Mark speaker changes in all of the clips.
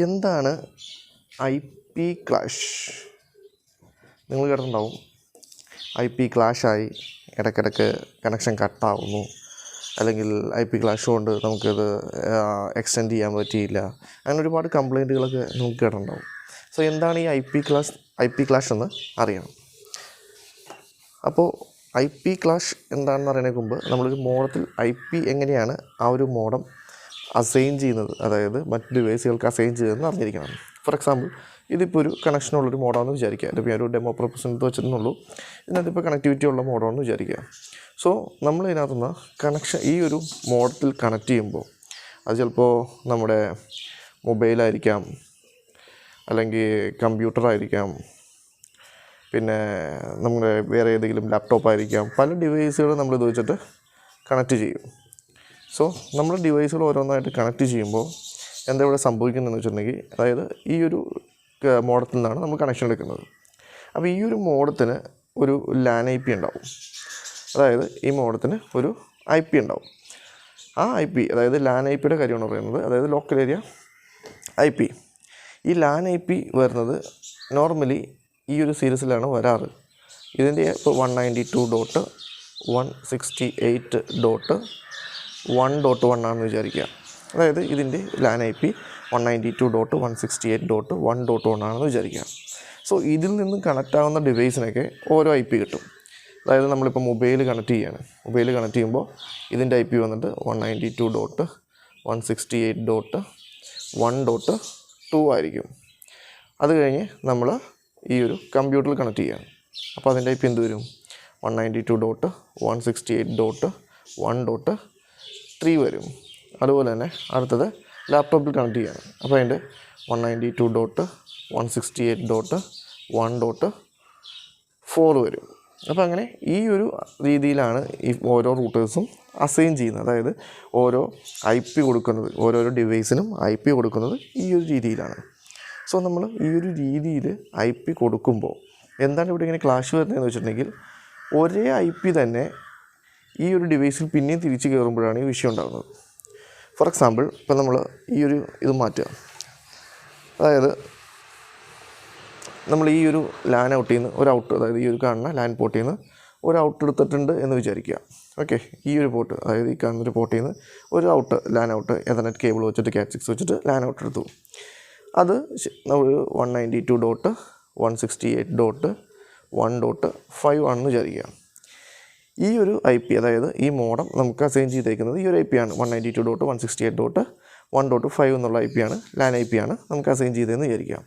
Speaker 1: എന്താണ് I P clash? നിങ്ങൾ കേട്ടിട്ടുണ്ടാവും, ഐ പി ക്ലാഷായി ഇടയ്ക്കിടയ്ക്ക് കണക്ഷൻ കട്ടാവുന്നു, അല്ലെങ്കിൽ ഐ പി ക്ലാഷ് കൊണ്ട് നമുക്കത് എക്സ്റ്റെൻഡ് ചെയ്യാൻ പറ്റിയില്ല, അങ്ങനെ ഒരുപാട് കംപ്ലൈൻറ്റുകളൊക്കെ നമുക്ക് കേട്ടിട്ടുണ്ടാവും. സോ എന്താണ് ഈ ഐ പി ക്ലാഷ് എന്ന് അറിയണം. അപ്പോൾ ഐ പി ക്ലാഷ് എന്താണെന്ന് അറിയണതിന് മുമ്പ് നമ്മളൊരു മോഡത്തിൽ ഐ പി എങ്ങനെയാണ് ആ ഒരു മോഡം അസൈൻ ചെയ്യുന്നത്, അതായത് മറ്റ് ഡിവൈസുകൾക്ക് അസൈൻ ചെയ്തതെന്ന് അറിഞ്ഞിരിക്കണം. ഫോർ എക്സാമ്പിൾ, ഇതിപ്പോൾ ഒരു കണക്ഷനുള്ളൊരു മോഡാണെന്ന് വിചാരിക്കുക. ഇതിപ്പോൾ ഞാനൊരു ഡെമോ പർപ്പസിന് വെച്ചിട്ടുള്ളൂ. ഇതിനകത്തിപ്പോൾ കണക്ടിവിറ്റി ഉള്ള മോഡാണെന്ന് വിചാരിക്കുക. സോ നമ്മൾ ഇതിനകത്തുനിന്ന് കണക്ഷൻ ഈ ഒരു മോഡത്തിൽ കണക്ട് ചെയ്യുമ്പോൾ അത് ചിലപ്പോൾ നമ്മുടെ മൊബൈലായിരിക്കാം, അല്ലെങ്കിൽ കമ്പ്യൂട്ടറായിരിക്കാം, പിന്നെ നമ്മുടെ വേറെ ഏതെങ്കിലും ലാപ്ടോപ്പായിരിക്കാം. പല ഡിവൈസുകൾ നമ്മൾ ഇത് വെച്ചിട്ട് കണക്ട് ചെയ്യും. സോ നമ്മൾ ഡിവൈസുകൾ ഓരോന്നായിട്ട് കണക്ട് ചെയ്യുമ്പോൾ എന്താ ഇവിടെ സംഭവിക്കുന്നതെന്ന് വെച്ചിട്ടുണ്ടെങ്കിൽ, അതായത് ഈ ഒരു മോഡത്തിൽ നിന്നാണ് നമ്മൾ കണക്ഷൻ എടുക്കുന്നത്. അപ്പോൾ ഈ ഒരു മോഡത്തിന് ഒരു ലാൻ ഐ പി ഉണ്ടാവും, അതായത് ഈ മോഡത്തിന് ഒരു ഐ പി ഉണ്ടാവും. ആ ഐ പി, അതായത് ലാൻ ഐ പിയുടെ കാര്യമാണ് പറയുന്നത്, അതായത് ലോക്കൽ ഏരിയ ഐ പി. ഈ ലാൻ ഐ പി വരുന്നത് നോർമലി ഈ ഒരു സീരീസിലാണ് വരാറ്. ഇതിൻ്റെ ഇപ്പോൾ 192.168.1.1 ആണെന്ന് വിചാരിക്കുക. അതായത് ഇതിൻ്റെ ലാൻ ഐ പി 192.168.1.1 ആണെന്ന് വിചാരിക്കുക. സോ ഇതിൽ നിന്ന് കണക്റ്റ് ആവുന്ന ഡിവൈസിനൊക്കെ ഓരോ ഐ പി കിട്ടും. അതായത് നമ്മളിപ്പോൾ മൊബൈൽ കണക്ട് ചെയ്യുകയാണ്. മൊബൈൽ കണക്ട് ചെയ്യുമ്പോൾ ഇതിൻ്റെ ഐ പി വന്നിട്ട് 192.168.1.2 ആയിരിക്കും. അത് കഴിഞ്ഞ് നമ്മൾ ഈ ഒരു കമ്പ്യൂട്ടറിൽ കണക്ട് ചെയ്യുകയാണ്. അപ്പോൾ അതിൻ്റെ ഐ പി എന്ത് വരും? 192.168.1.3 വരും. അതുപോലെ തന്നെ അടുത്തത് ലാപ്ടോപ്പിൽ കണക്ട് ചെയ്യുകയാണ്. അപ്പോൾ അതിൻ്റെ 192.168.1.4 വരും. അപ്പോൾ അങ്ങനെ ഈ ഒരു രീതിയിലാണ് ഈ ഓരോ റൂട്ടേഴ്സും അസൈൻ ചെയ്യുന്നത്. അതായത് ഓരോ ഐ പി കൊടുക്കുന്നത്, ഓരോരോ ഡിവൈസിനും ഐ പി കൊടുക്കുന്നത് ഈ ഒരു രീതിയിലാണ്. സോ നമ്മൾ ഈ ഒരു രീതിയിൽ ഐ പി കൊടുക്കുമ്പോൾ എന്താണ് ഇവിടെ ഇങ്ങനെ ക്ലാഷ് വരുന്നതെന്ന് വെച്ചിട്ടുണ്ടെങ്കിൽ, ഒരേ ഐ പി തന്നെ ഈ ഒരു ഡിവൈസിൽ പിന്നെയും തിരിച്ച് കയറുമ്പോഴാണ് ഈ വിഷയം ഉണ്ടാകുന്നത്. ഫോർ എക്സാമ്പിൾ, ഇപ്പം നമ്മൾ ഈ ഒരു ഇത് മാറ്റുക, അതായത് നമ്മൾ ഈ ഒരു ലാൻ ഔട്ടിൽ നിന്ന് ഒരു ഔട്ട്, അതായത് ഈ ഒരു കാണുന്ന ലാൻ പോർട്ടിൽ നിന്ന് ഒരു ഔട്ട് എടുത്തിട്ടുണ്ട് എന്ന് വിചാരിക്കുക. ഓക്കെ, ഈ ഒരു പോർട്ട്, അതായത് ഈ കാണുന്നൊരു പോർട്ടിൽ നിന്ന് ഒരു out, LAN out ethernet cable വെച്ചിട്ട് Cat 6 വെച്ചിട്ട് ലാൻ ഔട്ട് എടുത്തു. അത് നമ്മൾ 192.168.1.5 ആണെന്ന് വിചാരിക്കുക. ഈ ഒരു ഐ പി, അതായത് ഈ മോഡം നമുക്ക് അസൈൻ ചെയ്തേക്കുന്നത് ഈ ഒരു ഐ പി ആണ്. 192.168.1.5 എന്നുള്ള ഐ പി ആണ്, ലാൻ ഐ പി ആണ് നമുക്ക് അസൈൻ ചെയ്തതെന്ന് വിചാരിക്കാം.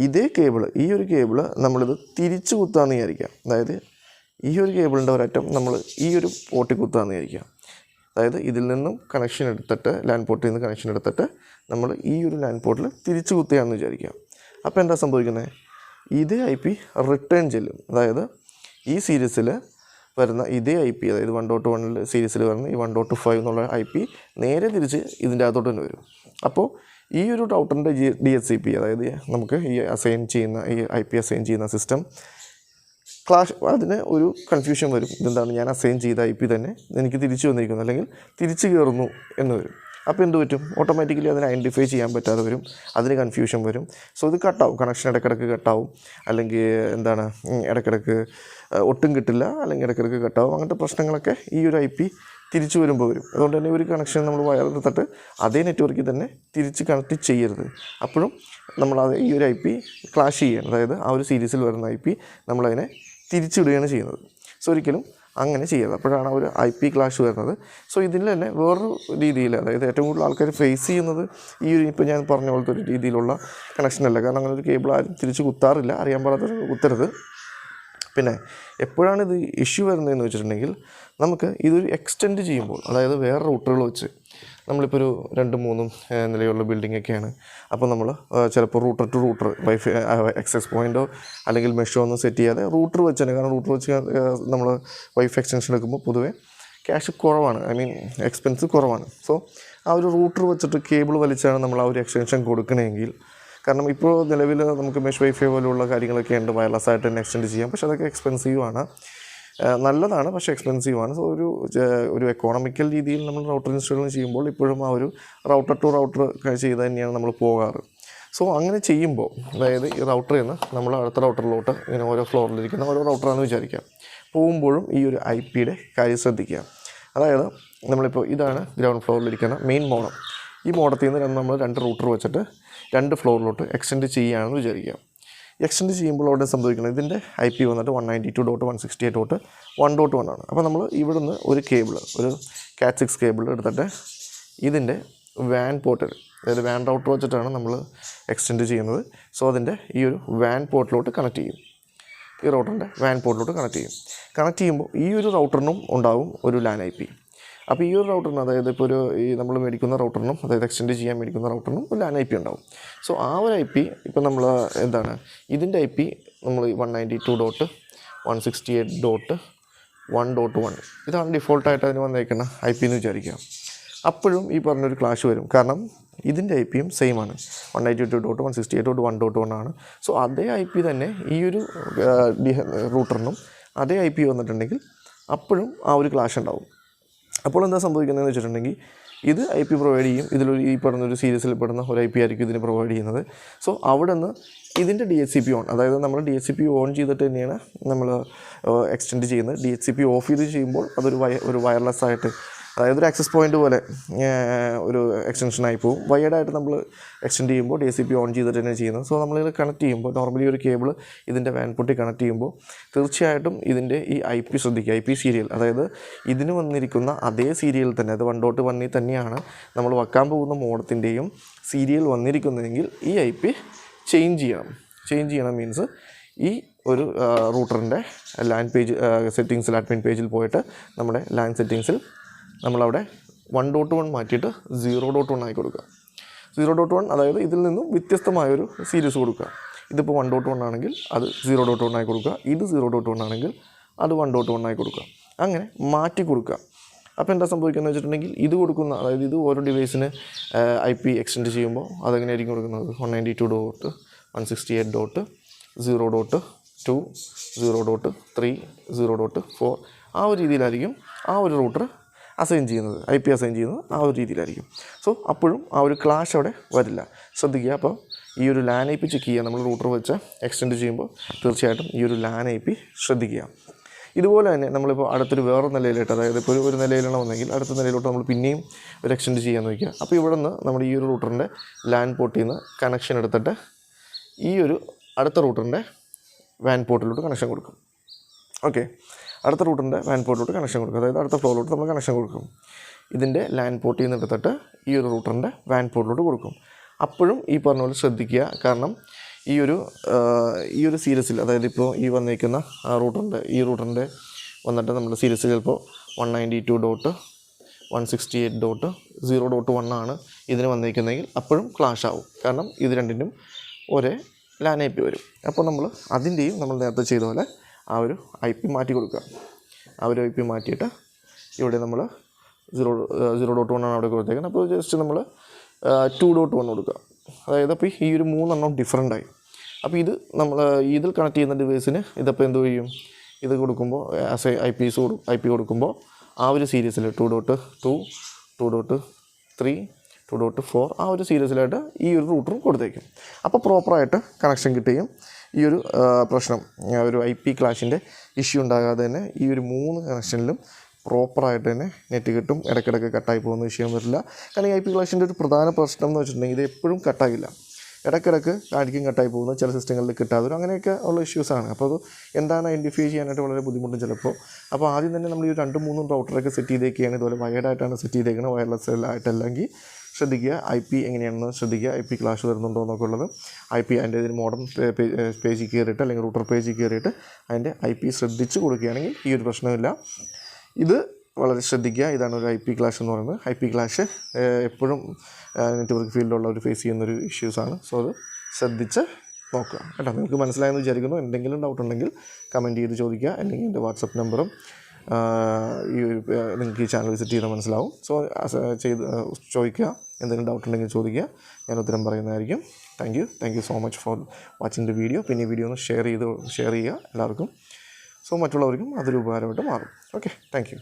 Speaker 1: ഇതേ കേബിള്, ഈ ഒരു കേബിള് നമ്മളിത് തിരിച്ച് കുത്താമെന്ന് വിചാരിക്കാം. അതായത് ഈ ഒരു കേബിളിൻ്റെ ഒരറ്റം നമ്മൾ ഈ ഒരു പോർട്ടിൽ കുത്താമെന്ന് വിചാരിക്കാം. അതായത് ഇതിൽ നിന്നും കണക്ഷൻ എടുത്തിട്ട്, ലാൻ പോർട്ടിൽ നിന്ന് കണക്ഷൻ എടുത്തിട്ട് നമ്മൾ ഈ ഒരു ലാൻ പോർട്ടിൽ തിരിച്ച് കുത്തുകയാണെന്ന് വിചാരിക്കാം. അപ്പോൾ എന്താ സംഭവിക്കുന്നത്? ഇതേ ഐ പി റിട്ടേൺ ചെല്ലും. അതായത് ഈ സീരീസിൽ വരുന്ന ഇതേ ഐ പി, അതായത് 1.1 സീരീസിൽ വരുന്ന ഈ 1.5 എന്നുള്ള ഐ പി നേരെ തിരിച്ച് ഇതിൻ്റെ അകത്തോട്ട് തന്നെ വരും. അപ്പോൾ ഈ ഒരു റൗട്ടറിൻ്റെ DHCP, അതായത് നമുക്ക് ഈ അസൈൻ ചെയ്യുന്ന ഈ ഐ പി അസൈൻ ചെയ്യുന്ന സിസ്റ്റം ക്ലാഷ്, അതിന് ഒരു കൺഫ്യൂഷൻ വരും. ഇതെന്താണ്, ഞാൻ അസൈൻ ചെയ്ത ഐ പി തന്നെ എനിക്ക് തിരിച്ചു വന്നിരിക്കുന്നു, അല്ലെങ്കിൽ തിരിച്ചു കയറുന്നു എന്ന് വരും. അപ്പോൾ എന്ത് പറ്റും? ഓട്ടോമാറ്റിക്കലി അതിനെ ഐഡൻറ്റിഫൈ ചെയ്യാൻ പറ്റാതെ വരും, അതിന് കൺഫ്യൂഷൻ വരും. സോ ഇത് കട്ടാവും, കണക്ഷൻ ഇടയ്ക്കിടയ്ക്ക് കട്ടാവും, അല്ലെങ്കിൽ എന്താണ് ഇടയ്ക്കിടയ്ക്ക് ഒട്ടും കിട്ടില്ല, അല്ലെങ്കിൽ ഇടയ്ക്കിടയ്ക്ക് കട്ടാവും. അങ്ങനത്തെ പ്രശ്നങ്ങളൊക്കെ ഈ ഒരു ഐ പി തിരിച്ചു വരുമ്പോൾ വരും. അതുകൊണ്ട് തന്നെ ഒരു കണക്ഷൻ നമ്മൾ വയറെടുത്തിട്ട് അതേ നെറ്റ്വർക്കിൽ തന്നെ തിരിച്ച് കണക്ട് ചെയ്യരുത്. അപ്പോഴും നമ്മൾ ഈ ഒരു ഐ പി ക്ലാഷ് ചെയ്യുകയാണ്, അതായത് ആ ഒരു സീരീസിൽ വരുന്ന ഐ പി നമ്മളതിനെ തിരിച്ചിടുകയാണ് ചെയ്യുന്നത്. സോ ഒരിക്കലും അങ്ങനെ ചെയ്യരുത്. അപ്പോഴാണ് ഒരു ഐ പി ക്ലാഷ് വരുന്നത്. സോ ഇതിൽ തന്നെ വേറൊരു രീതിയിൽ, അതായത് ഏറ്റവും കൂടുതൽ ആൾക്കാർ ഫേസ് ചെയ്യുന്നത് ഈ ഒരു ഇപ്പോൾ ഞാൻ പറഞ്ഞ പോലത്തെ ഒരു രീതിയിലുള്ള കണക്ഷനല്ല. കാരണം അങ്ങനെ ഒരു കേബിൾ ആരും തിരിച്ച് കുത്താറില്ല, അറിയാൻ പാടാത്തൊരു കുത്തരുത്. പിന്നെ എപ്പോഴാണ് ഇത് ഇഷ്യൂ വരുന്നതെന്ന് വെച്ചിട്ടുണ്ടെങ്കിൽ, നമുക്ക് ഇതൊരു എക്സ്റ്റെൻഡ് ചെയ്യുമ്പോൾ, അതായത് വേറെ റൂട്ടറുകൾ വെച്ച് നമ്മളിപ്പോൾ ഒരു 2-3 നിലയുള്ള ബിൽഡിങ്ങൊക്കെയാണ്. അപ്പോൾ നമ്മൾ ചിലപ്പോൾ router to router wifi access പോയിൻറ്റോ അല്ലെങ്കിൽ മെഷോ ഒന്നും സെറ്റ് ചെയ്യാതെ റൂട്ടർ വെച്ച് തന്നെ, കാരണം റൂട്ടർ വെച്ച് നമ്മൾ വൈഫൈ എക്സ്റ്റൻഷൻ എടുക്കുമ്പോൾ പൊതുവേ ക്യാഷ് കുറവാണ്, എക്സ്പെൻസ് കുറവാണ്. സോ ആ ഒരു റൂട്ടർ വെച്ചിട്ട് കേബിൾ വലിച്ചാണ് നമ്മൾ ആ ഒരു എക്സ്റ്റൻഷൻ കൊടുക്കണമെങ്കിൽ, കാരണം ഇപ്പോൾ നിലവിൽ നമുക്ക് മെഷ് വൈഫൈ പോലുള്ള കാര്യങ്ങളൊക്കെ ഉണ്ട്, വയർലെസ് ആയിട്ട് തന്നെ എക്സ്റ്റെൻഡ് ചെയ്യാം. പക്ഷേ അതൊക്കെ എക്സ്പെൻസീവാണ്, നല്ലതാണ്, പക്ഷേ എക്സ്പെൻസീവാണ്. സോ ഒരു എക്കോണമിക്കൽ രീതിയിൽ നമ്മൾ റൗട്ടർ ഇൻസ്റ്റാൾ ചെയ്യുമ്പോൾ ഇപ്പോഴും ആ ഒരു റൗട്ടർ ടു റൗട്ടർ ചെയ്ത് തന്നെയാണ് നമ്മൾ പോകാറ്. സോ അങ്ങനെ ചെയ്യുമ്പോൾ അതായത് ഈ റൗട്ടറിൽ നിന്ന് നമ്മൾ അടുത്ത റൗട്ടറിലോട്ട് ഇങ്ങനെ ഓരോ ഫ്ലോറിലിരിക്കുന്ന ഓരോ റൗട്ടറാണെന്ന് വിചാരിക്കാം. പോകുമ്പോഴും ഈ ഒരു ഐ പിയുടെ കാര്യം ശ്രദ്ധിക്കുക. അതായത് നമ്മളിപ്പോൾ ഇതാണ് ഗ്രൗണ്ട് ഫ്ലോറിലിരിക്കുന്ന മെയിൻ മോഡം. ഈ മോഡത്തിൽ നിന്ന് നമ്മൾ 2 റൂട്ടർ വെച്ചിട്ട് 2 ഫ്ലോറിലോട്ട് എക്സ്റ്റെൻഡ് ചെയ്യുകയാണെന്ന് വിചാരിക്കുക. എക്സ്റ്റെൻഡ് ചെയ്യുമ്പോൾ അവിടെ സംഭവിക്കുന്നത് ഇതിൻ്റെ ഐ പി വന്നിട്ട് 192.168.1.1 ആണ്. അപ്പോൾ നമ്മൾ ഇവിടുന്ന് ഒരു കേബിൾ, ഒരു Cat 6 കേബിൾ എടുത്തിട്ട് ഇതിൻ്റെ വാൻ പോർട്ടിൽ, അതായത് വാൻ റൗട്ടർ വെച്ചിട്ടാണ് നമ്മൾ എക്സ്റ്റെൻഡ് ചെയ്യുന്നത്. സോ അതിൻ്റെ ഈ ഒരു വാൻ പോർട്ടിലോട്ട് കണക്ട് ചെയ്യും. ഈ റൗട്ടറിൻ്റെ വാൻ പോർട്ടിലോട്ട് കണക്ട് ചെയ്യുമ്പോൾ ഈ ഒരു റൗട്ടറിനും ഉണ്ടാവും ഒരു ലാൻ ഐ പി. അപ്പോൾ ഈ ഒരു റൗട്ടറിന്, അതായത് ഇപ്പോൾ ഈ നമ്മൾ മേടിക്കുന്ന റൗട്ടറിനും, അതായത് എക്സ്റ്റെൻഡ് ചെയ്യാൻ മേടിക്കുന്ന റൗട്ടറിനും ഒരു ലാൻ ഐ പി ഉണ്ടാവും. സോ ആ ഒരു ഐ പി ഇപ്പോൾ നമ്മൾ ഇതിൻ്റെ ഐ പി നമ്മൾ 192.168.1.1 ഇതാണ് ഡിഫോൾട്ടായിട്ട് അതിന് വന്നേക്കുന്ന ഐ പി എന്ന് വിചാരിക്കുക. അപ്പോഴും ഈ പറഞ്ഞൊരു ക്ലാഷ് വരും. കാരണം ഇതിൻ്റെ ഐ പിയും സെയിം ആണ്, 192.168.1.1 ആണ്. സോ അതേ ഐ പി തന്നെ ഈ ഒരു റൂട്ടറിനും അതേ ഐ പി വന്നിട്ടുണ്ടെങ്കിൽ അപ്പോഴും ആ ഒരു ക്ലാഷ് ഉണ്ടാവും. അപ്പോൾ എന്താ സംഭവിക്കുന്നതെന്ന് വെച്ചിട്ടുണ്ടെങ്കിൽ ഇത് ഐ പി പ്രൊവൈഡ് ചെയ്യും. ഇതിലൊരു ഈ പറഞ്ഞൊരു സീരീസിൽ പെടുന്ന ഒരു ഐ പി ആയിരിക്കും ഇതിന് പ്രൊവൈഡ് ചെയ്യുന്നത്. സോ അവിടെ നിന്ന് ഇതിൻ്റെ DHCP ഓൺ, അതായത് നമ്മൾ DHCP ഓൺ ചെയ്തിട്ട് തന്നെയാണ് നമ്മൾ എക്സ്റ്റെൻഡ് ചെയ്യുന്നത്. DHCP ഓഫ് ചെയ്ത് ചെയ്യുമ്പോൾ അതൊരു വയർലെസ് ആയിട്ട്, അതായത് ഒരു ആക്സസ് പോയിൻ്റ് പോലെ ഒരു എക്സ്റ്റൻഷനായി പോകും. വയേർഡായിട്ട് നമ്മൾ എക്സ്റ്റെൻഡ് ചെയ്യുമ്പോൾ DHCP ഓൺ ചെയ്തിട്ട് തന്നെ ചെയ്യുന്നത്. സോ നമ്മളിത് കണക്ട് ചെയ്യുമ്പോൾ നോർമലി ഒരു കേബിൾ ഇതിൻ്റെ വാൻ പൊട്ടി കണക്ട് ചെയ്യുമ്പോൾ തീർച്ചയായിട്ടും ഇതിൻ്റെ ഈ ഐ പി ശ്രദ്ധിക്കുക. ഐ പി സീരിയൽ, അതായത് ഇതിന് വന്നിരിക്കുന്ന അതേ സീരിയൽ തന്നെ, അത് 1.1 തന്നെയാണ് നമ്മൾ വെക്കാൻ പോകുന്ന മോഡത്തിൻ്റെയും സീരിയൽ വന്നിരിക്കുന്നതെങ്കിൽ ഈ ഐ പി ചേഞ്ച് ചെയ്യണം. മീൻസ് ഈ ഒരു റൂട്ടറിൻ്റെ ലാൻ പേജ് സെറ്റിങ്സിൽ, അഡ്മിൻ പേജിൽ പോയിട്ട് നമ്മുടെ ലാൻ സെറ്റിങ്സിൽ നമ്മളവിടെ 1.1 മാറ്റിയിട്ട് 0.1 ആയി കൊടുക്കുക. 0.1 അതായത് ഇതിൽ നിന്നും വ്യത്യസ്തമായൊരു സീരീസ് കൊടുക്കുക. ഇതിപ്പോൾ 1.1 ആണെങ്കിൽ അത് 0.1 ആയി കൊടുക്കുക. ഇത് 0.1 ആണെങ്കിൽ അത് 1.1 ആയി കൊടുക്കുക. അങ്ങനെ മാറ്റി കൊടുക്കുക. അപ്പോൾ എന്താ സംഭവിക്കുന്നത് വെച്ചിട്ടുണ്ടെങ്കിൽ ഇത് കൊടുക്കുന്ന, അതായത് ഇത് ഓരോ ഡിവൈസിന് ഐ പി എക്സ്റ്റെൻഡ് ചെയ്യുമ്പോൾ അതെങ്ങനെയായിരിക്കും കൊടുക്കുന്നത്, 192.168.0.2, 0.3, 0.4 ആ ഒരു രീതിയിലായിരിക്കും ആ ഒരു റൂട്ടർ അസൈൻ ചെയ്യുന്നത്, ഐ പി അസൈൻ ചെയ്യുന്നത് ആ ഒരു രീതിയിലായിരിക്കും. സോ അപ്പോഴും ആ ഒരു ക്ലാഷ് അവിടെ വരില്ല. ശ്രദ്ധിക്കുക. അപ്പോൾ ഈ ഒരു ലാൻ ഐ പി ചെക്ക് ചെയ്യുക. നമ്മൾ റൂട്ടർ വെച്ച് എക്സ്റ്റെൻഡ് ചെയ്യുമ്പോൾ തീർച്ചയായിട്ടും ഈ ഒരു ലാൻ ഐ പി ശ്രദ്ധിക്കുക. ഇതുപോലെ തന്നെ നമ്മളിപ്പോൾ അടുത്തൊരു വേറെ നിലയിലോട്ട്, അതായത് ഇപ്പോൾ ഒരു നിലയിലാണ് വന്നെങ്കിൽ അടുത്ത നിലയിലോട്ട് നമ്മൾ പിന്നെയും ഒരു എക്സ്റ്റെൻഡ് ചെയ്യാൻ നോക്കുക. അപ്പോൾ ഇവിടെ നിന്ന് നമ്മുടെ ഈ ഒരു റൂട്ടറിൻ്റെ ലാൻ പോർട്ടിൽ നിന്ന് കണക്ഷൻ എടുത്തിട്ട് ഈ ഒരു അടുത്ത റൂട്ടറിൻ്റെ വാൻ പോർട്ടിലോട്ട് കണക്ഷൻ കൊടുക്കും. ഓക്കെ, അടുത്ത റൂട്ടറിൻ്റെ വാൻ പോർട്ടിലോട്ട് കണക്ഷൻ കൊടുക്കും, അതായത് അടുത്ത ഫ്ലോറിലോട്ട് നമ്മൾ കണക്ഷൻ കൊടുക്കും. ഇതിൻ്റെ ലാൻ പോർട്ടിൽ നിന്ന് എടുത്തിട്ട് ഈ ഒരു റൂട്ടറിൻ്റെ വാൻ പോർട്ടിലോട്ട് കൊടുക്കും. അപ്പോഴും ഈ പറഞ്ഞ പോലെ ശ്രദ്ധിക്കുക. കാരണം ഈ ഒരു സീരീസിൽ, അതായത് ഇപ്പോൾ ഈ വന്നിരിക്കുന്ന ഈ റൂട്ടറിൻ്റെ വന്നിട്ട് നമ്മുടെ സീരീസ് ചിലപ്പോൾ 192.168.0.1 ആണ് ഇതിന് വന്നിരിക്കുന്നതെങ്കിൽ അപ്പോഴും ക്ലാഷ് ആവും. കാരണം ഇത് രണ്ടിനും ഒരേ ലാൻ ഐ പി വരും. അപ്പോൾ നമ്മൾ അതിൻ്റെയും നമ്മൾ നേരത്തെ ചെയ്ത പോലെ ആ ഒരു ഐ പി മാറ്റി കൊടുക്കുക. ആ ഒരു ഐ പി മാറ്റിയിട്ട് ഇവിടെ നമ്മൾ 0.1 ആണ് അവിടെ കൊടുത്തേക്കുന്നത്. അപ്പോൾ ജസ്റ്റ് നമ്മൾ 2.1 കൊടുക്കുക. അതായത് അപ്പോൾ ഈ ഒരു 3 എണ്ണം ഡിഫറൻ്റായി. അപ്പോൾ ഇത് നമ്മൾ ഇതിൽ കണക്ട് ചെയ്യുന്ന ഡിവൈസിന് ഇതപ്പോൾ എന്ത് ചെയ്യും, ഇത് കൊടുക്കുമ്പോൾ ആസ് എ ഐ പി കൊടുക്കുമ്പോൾ ആ ഒരു സീരീസിൽ 2.2, 2.3, 2.4 ആ ഒരു സീരീസിലായിട്ട് ഈ ഒരു റൂട്ടറും കൊടുത്തേക്കും. അപ്പോൾ പ്രോപ്പറായിട്ട് കണക്ഷൻ കിട്ടുകയും ഈ ഒരു പ്രശ്നം, ഒരു ഐ പി ക്ലാഷിൻ്റെ ഇഷ്യൂ ഉണ്ടാകാതെ തന്നെ ഈ ഒരു 3 കണക്ഷനിലും പ്രോപ്പറായിട്ട് തന്നെ നെറ്റ് കിട്ടും. ഇടയ്ക്കിടയ്ക്ക് കട്ടായി പോകുന്ന വിഷയം വരില്ല. കാരണം ഈ ഐ പി ക്ലാഷിൻ്റെ ഒരു പ്രധാന പ്രശ്നം എന്ന് വെച്ചിട്ടുണ്ടെങ്കിൽ ഇത് എപ്പോഴും കട്ടാകില്ല. ഇടയ്ക്കിടയ്ക്ക് ആയിരിക്കും കട്ടായി പോകുന്നത്, ചില സിസ്റ്റങ്ങളിൽ കിട്ടാതെ വരും. അങ്ങനെയൊക്കെ ഉള്ള ഇഷ്യൂസാണ്. അപ്പോൾ അത് എന്താണ് ഐഡൻറ്റിഫൈ ചെയ്യാനായിട്ട് വളരെ ബുദ്ധിമുട്ടും ചിലപ്പോൾ. അപ്പോൾ ആദ്യം തന്നെ നമ്മൾ ഈ 2-3 റൗട്ടറൊക്കെ സെറ്റ് ചെയ്തേക്കുകയാണ്. ഇതുപോലെ വയർഡായിട്ടാണ് സെറ്റ് ചെയ്തേക്കുന്നത്, വയർലെസ് ആയിട്ടല്ലെങ്കിൽ ശ്രദ്ധിക്കുക. ഐ പി എങ്ങനെയാണെന്ന് ശ്രദ്ധിക്കുക. ഐ പി ക്ലാഷ് വരുന്നുണ്ടോ എന്നൊക്കെ ഉള്ളത് ഐ പി അതിൻ്റെ ഇതിന് മോഡം പേജിൽ കയറിയിട്ട് അല്ലെങ്കിൽ റൂട്ടർ പേജിൽ കയറിയിട്ട് അതിൻ്റെ ഐ പി ശ്രദ്ധിച്ച് കൊടുക്കുകയാണെങ്കിൽ ഈ ഒരു പ്രശ്നമില്ല. ഇത് വളരെ ശ്രദ്ധിക്കുക. ഇതാണ് ഒരു ഐ പി ക്ലാഷ് എന്ന് പറയുന്നത്. ഐ പി ക്ലാഷ് എപ്പോഴും നെറ്റ്വർക്ക് ഫീൽഡിലുള്ളവർ ഫേസ് ചെയ്യുന്നൊരു ഇഷ്യൂസാണ്. സോ അത് ശ്രദ്ധിച്ച് നോക്കുക കേട്ടോ. നിങ്ങൾക്ക് മനസ്സിലായെന്ന് വിചാരിക്കുന്നു. എന്തെങ്കിലും ഡൗട്ട് ഉണ്ടെങ്കിൽ കമൻറ്റ് ചെയ്ത് ചോദിക്കുക. അല്ലെങ്കിൽ എൻ്റെ വാട്സപ്പ് നമ്പറും ഈ ഒരു നിങ്ങൾക്ക് ഈ ചാനൽ വിസിറ്റ് ചെയ്താൽ മനസ്സിലാവും. സോ ചോദിക്കുക. എന്തെങ്കിലും ഡൗട്ട് ഉണ്ടെങ്കിൽ ചോദിക്കുക, ഞാൻ ഉത്തരം പറയുന്നതായിരിക്കും. Thank you so much for watching the video. പിന്നെ ഈ വീഡിയോ ഒന്ന് ഷെയർ ചെയ്യുക എല്ലാവർക്കും. സോ മറ്റുള്ളവർക്കും അതൊരു ഉപകാരമായിട്ട് മാറും. Okay, thank you.